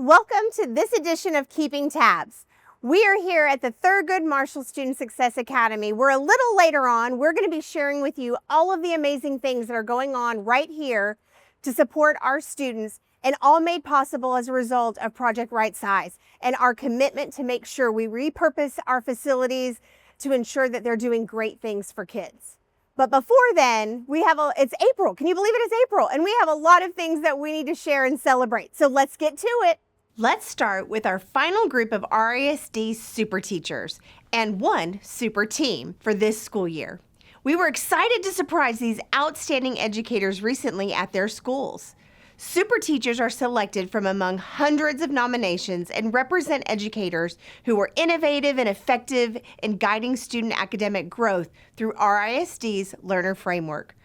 Welcome to this edition of Keeping Tabs. We are here at the Thurgood Marshall Student Success Academy. We're a little later on. We're going to be sharing with you all of the amazing things that are going on right here to support our students, and all made possible as a result of Project Right Size and our commitment to make sure we repurpose our facilities to ensure that they're doing great things for kids. But before then, it's April. Can you believe it is April? And we have a lot of things that we need to share and celebrate. So let's get to it. Let's start with our final group of RISD super teachers and one super team for this school year. We were excited to surprise these outstanding educators recently at their schools. Super teachers are selected from among hundreds of nominations and represent educators who are innovative and effective in guiding student academic growth through RISD's Learner Framework.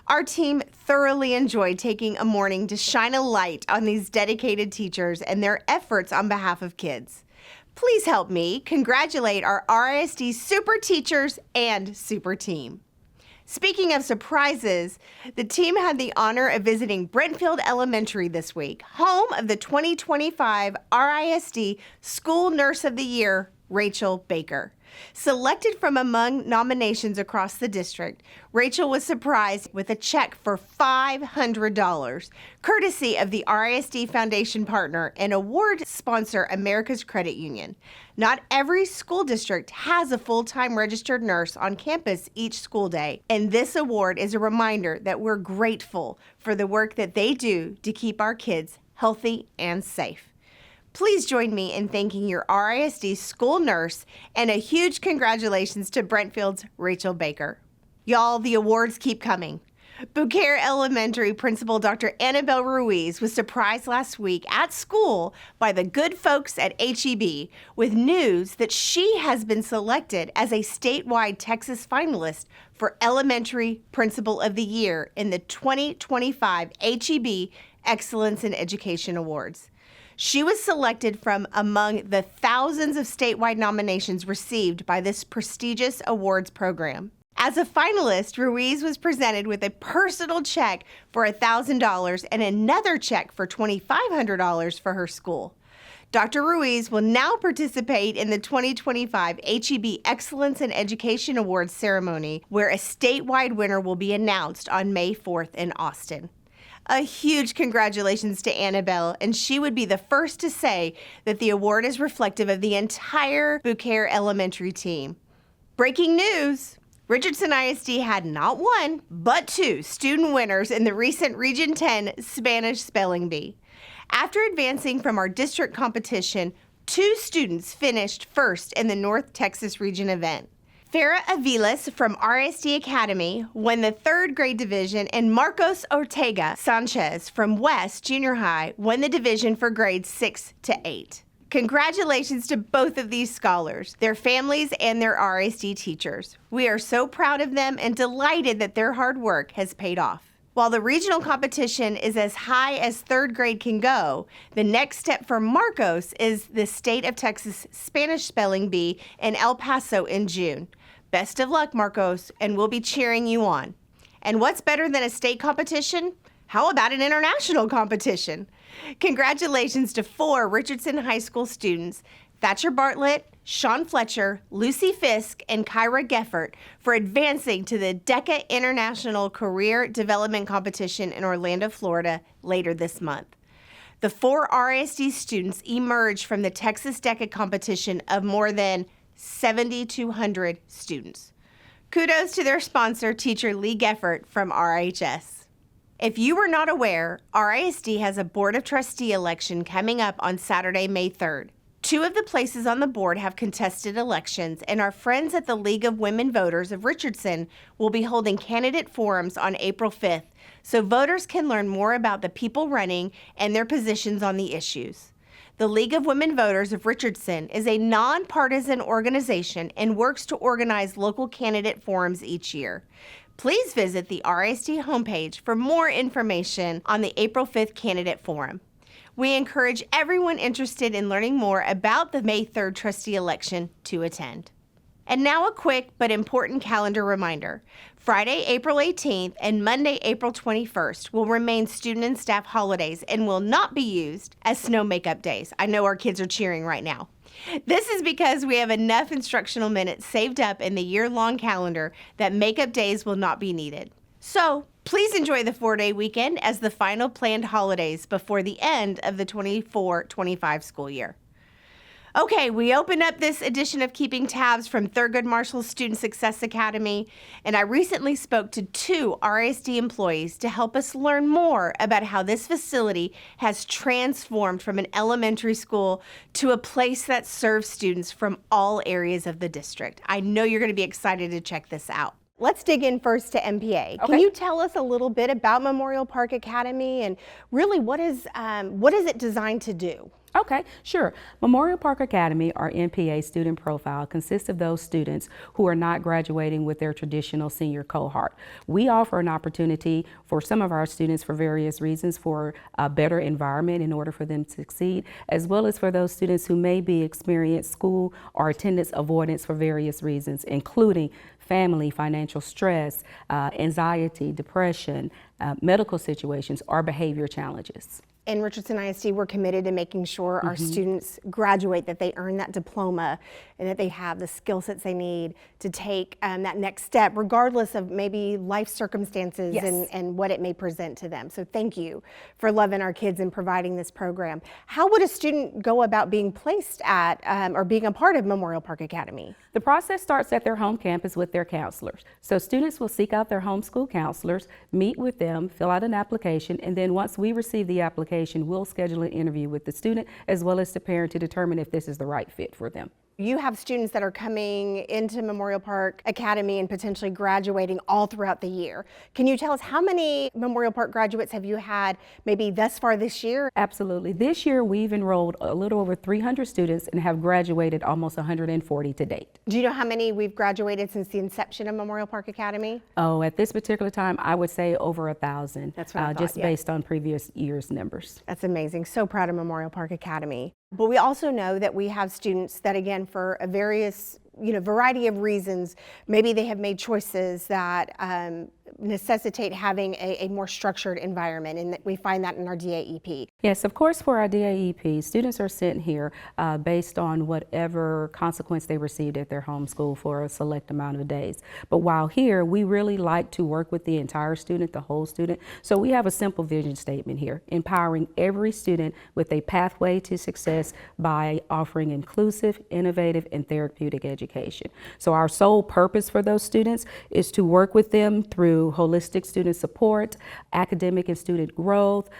Our team thoroughly enjoyed taking a morning to shine a light on these dedicated teachers and their efforts on behalf of kids. Please help me congratulate our RISD super teachers and super team. Speaking of surprises, the team had the honor of visiting Brentfield Elementary this week, home of the 2025 RISD School Nurse of the Year, Rachel Baker. Selected from among nominations across the district, Rachel was surprised with a check for $500, courtesy of the RISD Foundation partner and award sponsor America's Credit Union. Not every school district has a full-time registered nurse on campus each school day, and this award is a reminder that we're grateful for the work that they do to keep our kids healthy and safe. Please join me in thanking your RISD school nurse, and a huge congratulations to Brentfield's Rachel Baker. Y'all, the awards keep coming. Beaucaire Elementary Principal Dr. Anabel Ruiz was surprised last week at school by the good folks at HEB with news that she has been selected as a statewide Texas finalist for Elementary Principal of the Year in the 2025 HEB Excellence in Education Awards. She was selected from among the thousands of statewide nominations received by this prestigious awards program. As a finalist, Ruiz was presented with a personal check for $1,000 and another check for $2,500 for her school. Dr. Ruiz will now participate in the 2025 HEB Excellence in Education Awards ceremony, where a statewide winner will be announced on May 4th in Austin. A huge congratulations to Anabel, and she would be the first to say that the award is reflective of the entire Beaucaire Elementary team. Breaking news! Richardson ISD had not one, but two student winners in the recent Region 10 Spanish Spelling Bee. After advancing from our district competition, two students finished first in the North Texas Region event. Farah Aviles from RISD Academy won the third grade division, and Marcos Ortega Sanchez from West Junior High won the division for grades 6 to 8. Congratulations to both of these scholars, their families, and their RISD teachers. We are so proud of them and delighted that their hard work has paid off. While the regional competition is as high as third grade can go, the next step for Marcos is the State of Texas Spanish Spelling Bee in El Paso in June. Best of luck, Marcos, and we'll be cheering you on. And what's better than a state competition? How about an international competition? Congratulations to 4 Richardson High School students, Thatcher Bartlett, Sean Fletcher, Lucy Fisk, and Kyra Geffert, for advancing to the DECA International Career Development Competition in Orlando, Florida, later this month. The 4 RISD students emerged from the Texas DECA competition of more than 7,200 students. Kudos to their sponsor, teacher Lee Geffert from RHS. If you were not aware, RISD has a Board of Trustee election coming up on Saturday, May 3rd. 2 of the places on the board have contested elections, and our friends at the League of Women Voters of Richardson will be holding candidate forums on April 5th, so voters can learn more about the people running and their positions on the issues. The League of Women Voters of Richardson is a nonpartisan organization and works to organize local candidate forums each year. Please visit the RISD homepage for more information on the April 5th candidate forum. We encourage everyone interested in learning more about the May 3rd trustee election to attend. And now a quick but important calendar reminder. Friday, April 18th and Monday, April 21st will remain student and staff holidays and will not be used as snow makeup days. I know our kids are cheering right now. This is because we have enough instructional minutes saved up in the year-long calendar that makeup days will not be needed. So please enjoy the 4-day weekend as the final planned holidays before the end of the 24-25 school year. Okay, we open up this edition of Keeping Tabs from Thurgood Marshall Student Success Academy, and I recently spoke to 2 RISD employees to help us learn more about how this facility has transformed from an elementary school to a place that serves students from all areas of the district. I know you're going to be excited to check this out. Let's dig in first to MPA. Can you tell us a little bit about Memorial Park Academy and really what is it designed to do? Okay, sure. Memorial Park Academy, our MPA student profile, consists of those students who are not graduating with their traditional senior cohort. We offer an opportunity for some of our students for various reasons for a better environment in order for them to succeed, as well as for those students who may be experiencing school or attendance avoidance for various reasons, including family, financial stress, anxiety, depression, medical situations, or behavior challenges. In Richardson ISD, we're committed to making sure our students graduate, that they earn that diploma, and that they have the skill sets they need to take that next step, regardless of maybe life circumstances and what it may present to them. So thank you for loving our kids and providing this program. How would a student go about being placed at or being a part of Memorial Park Academy? The process starts at their home campus with their counselors. So students will seek out their homeschool counselors, meet with them, fill out an application, and then once we receive the application, we'll schedule an interview with the student as well as the parent to determine if this is the right fit for them. You have students that are coming into Memorial Park Academy and potentially graduating all throughout the year. Can you tell us how many Memorial Park graduates have you had maybe thus far this year? Absolutely. This year we've enrolled a little over 300 students and have graduated almost 140 to date. Do you know how many we've graduated since the inception of Memorial Park Academy? Oh, at this particular time, I would say over 1,000. That's what I thought, just based on previous year's numbers. That's amazing. So proud of Memorial Park Academy. But we also know that we have students that, again, for a variety of reasons, maybe they have made choices that necessitate having a more structured environment, and we find that in our DAEP. Yes, of course, for our DAEP, students are sent here based on whatever consequence they received at their home school for a select amount of days. But while here, we really like to work with the entire student, the whole student. So we have a simple vision statement here, empowering every student with a pathway to success by offering inclusive, innovative, and therapeutic education. So our sole purpose for those students is to work with them through holistic student support, academic and student growth,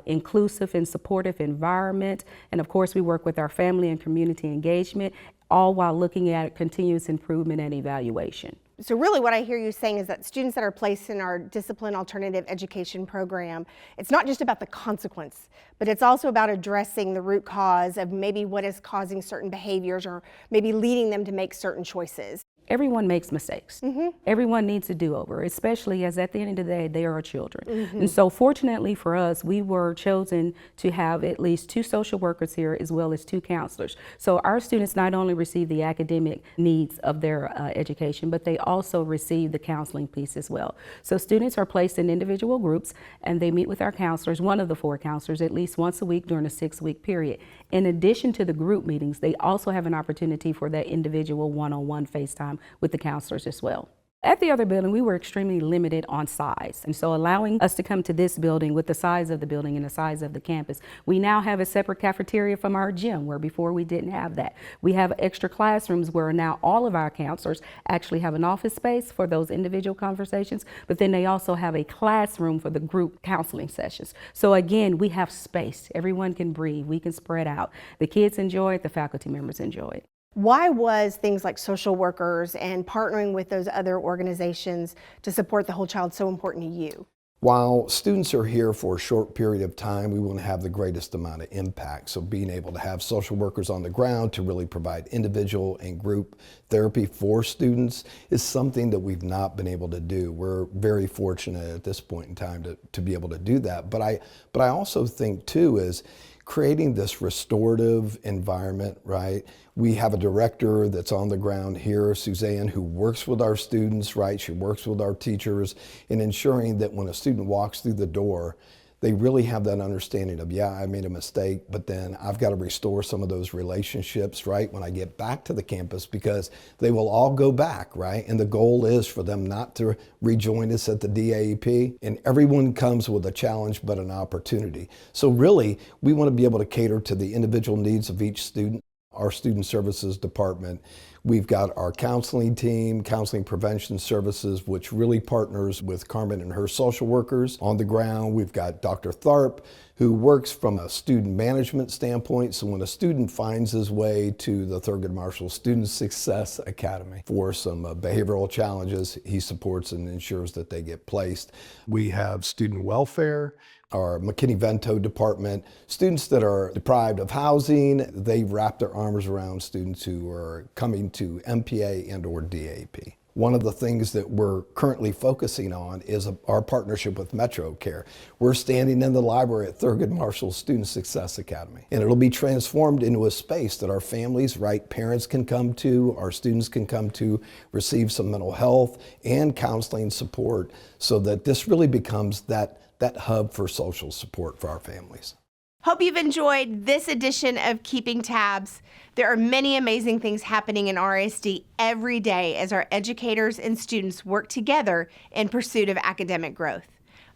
inclusive and supportive environment, and of course we work with our family and community engagement, all while looking at continuous improvement and evaluation. So really what I hear you saying is that students that are placed in our discipline alternative education program, it's not just about the consequence, but it's also about addressing the root cause of maybe what is causing certain behaviors or maybe leading them to make certain choices. Everyone makes mistakes. Everyone needs a do-over, especially as at the end of the day, they are children. And so fortunately for us, we were chosen to have at least 2 social workers here as well as 2 counselors. So our students not only receive the academic needs of their education, but they also receive the counseling piece as well. So students are placed in individual groups and they meet with our counselors, one of the 4 counselors, at least once a week during a 6-week period. In addition to the group meetings, they also have an opportunity for that individual one-on-one FaceTime with the counselors as well. At the other building, we were extremely limited on size. And so allowing us to come to this building with the size of the building and the size of the campus, we now have a separate cafeteria from our gym, where before we didn't have that. We have extra classrooms where now all of our counselors actually have an office space for those individual conversations, but then they also have a classroom for the group counseling sessions. So again, we have space. Everyone can breathe. We can spread out. The kids enjoy it. The faculty members enjoy it. Why was things like social workers and partnering with those other organizations to support the whole child so important to you? While students are here for a short period of time, we want to have the greatest amount of impact. So being able to have social workers on the ground to really provide individual and group therapy for students is something that we've not been able to do. We're very fortunate at this point in time to be able to do that. But I also think too is creating this restorative environment, right? We have a director that's on the ground here, Suzanne, who works with our students, right? She works with our teachers in ensuring that when a student walks through the door, they really have that understanding of, yeah, I made a mistake, but then I've got to restore some of those relationships, right, when I get back to the campus, because they will all go back, right? And the goal is for them not to rejoin us at the DAEP. And everyone comes with a challenge, but an opportunity. So really, we want to be able to cater to the individual needs of each student. Our student services department, we've got our counseling team, counseling prevention services, which really partners with Carmen and her social workers on the ground. We've got Dr. Tharp, who works from a student management standpoint. So when a student finds his way to the Thurgood Marshall Student Success Academy for some behavioral challenges, he supports and ensures that they get placed. We have student welfare, our McKinney-Vento department. Students that are deprived of housing, they wrap their arms around students who are coming to MPA and or DAP. One of the things that we're currently focusing on is our partnership with MetroCare. We're standing in the library at Thurgood Marshall Student Success Academy, and it'll be transformed into a space that our families, right, parents can come to, our students can come to, receive some mental health and counseling support, so that this really becomes that hub for social support for our families. Hope you've enjoyed this edition of Keeping Tabs. There are many amazing things happening in RISD every day as our educators and students work together in pursuit of academic growth.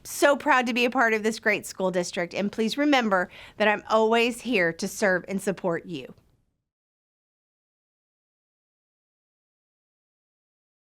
So proud to be a part of this great school district, and please remember that I'm always here to serve and support you.